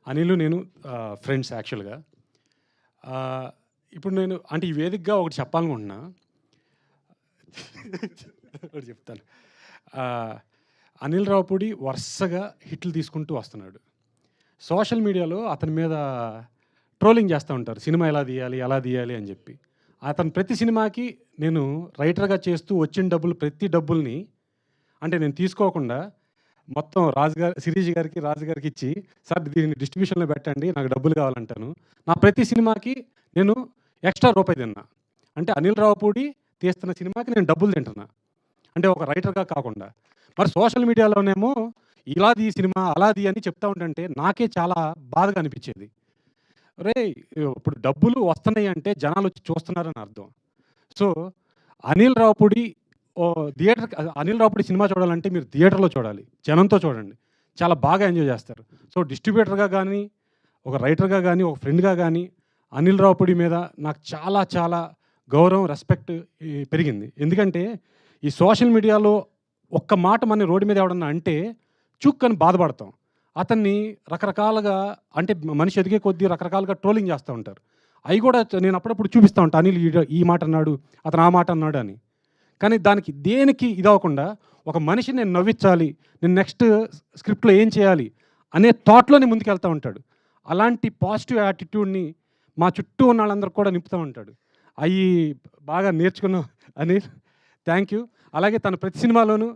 అనిల్ నేను ఫ్రెండ్స్ యాక్చువల్‌గా. ఆహ్, ఇప్పుడు నేను అంటే ఈ వేదికగా ఒకటి చెప్పాలనుకుంటున్నా. ఒకటి చెప్తాను. ఆహ్, అనిల్ రావిపూడి వరుసగా హిట్లు తీసుకుంటూ వస్తున్నాడు. సోషల్ మీడియాలో అతని మీద ట్రోలింగ్ చేస్తా ఉంటారు. సినిమా ఎలా తీయాలి, ఎలా తీయాలి అని చెప్పి. అతను ప్రతి సినిమాకి నేను రైటర్‌గా చేస్తూ వచ్చిన డబ్బులు ప్రతి డబ్బుల్ని అంటే నేను తీసుకోకుండా మొత్తం శిరీష్ గారికి, రాజు గారికి ఇచ్చి, "సార్ దీన్ని డిస్ట్రిబ్యూషన్‌లో పెట్టండి. నాకు డబ్బులు కావాలంటాను." నా ప్రతి సినిమాకి నేను ఎక్స్‌ట్రా రూపాయి తిన్నా. అంటే అనిల్ రావిపూడి తీస్తున్న సినిమాకి నేను డబ్బులు తింటున్నా. అంటే ఒక రైటర్‌గా కాకుండా. మరి సోషల్ మీడియాలోనేమో ఇలా తీ సినిమా, అలా తీ అని చెప్తా ఉంటంటే నాకే చాలా బాధగా అనిపిచ్చేది. ఒరేయ్! ఇప్పుడు డబ్బులు వస్తున్నాయి అంటే జనాలొచ్చి చూస్తున్నారని అర్థం. సో, అనిల్ రావిపూడి అనిల్ రావిపూడి సినిమా చూడాలంటే మీరు థియేటర్‌లో చూడాలి. జనంతో చూడండి. చాలా బాగా ఎంజాయ్ చేస్తారు. సో, డిస్ట్రిబ్యూటర్‌గా గానీ, ఒక రైటర్‌గా గానీ, ఒక ఫ్రెండ్‌గా గానీ, అనిల్ రావిపూడి మీద నాకు చాలా చాలా గౌరవం, రెస్పెక్ట్ పెరిగింది. ఎందుకంటే, ఈ సోషల్ మీడియాలో ఒక్క మాట మనని రోడ్డు మీద ఎవడన్నా అంటే, చుక్కని బాధపడతాం. అతన్ని రకరకాలుగా అంటే మనిషి ఎదిగే కొద్దీ రకరకాలుగా ట్రోలింగ్ చేస్తా ఉంటారు. అయి కూడా నేను అప్పుడప్పుడు చూపిస్తా ఉంటా. అనిల్ ఈ మాట అన్నాడు, అతను ఆ మాట అన్నాడు అని. కానీ దానికి దేనికి ఇదవ్వకుండా ఒక మనిషిని నేను నవ్వించాలి, నేను నెక్స్ట్ స్క్రిప్ట్‌లో ఏం చేయాలి అనే థాట్‌లోనే ముందుకెళ్తా ఉంటాడు. అలాంటి పాజిటివ్ యాటిట్యూడ్‌ని మా చుట్టూ ఉన్నోళ్ళందరికి కూడా నింపుతా ఉంటాడు. అయి బాగా నేర్చుకున్నాం అనిల్. Thank you. అలాగే తన ప్రతి సినిమాలోనూ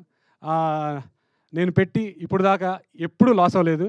నేను పెట్టి ఇప్పటిదాకా ఎప్పుడూ లాస్ అవ్వలేదు.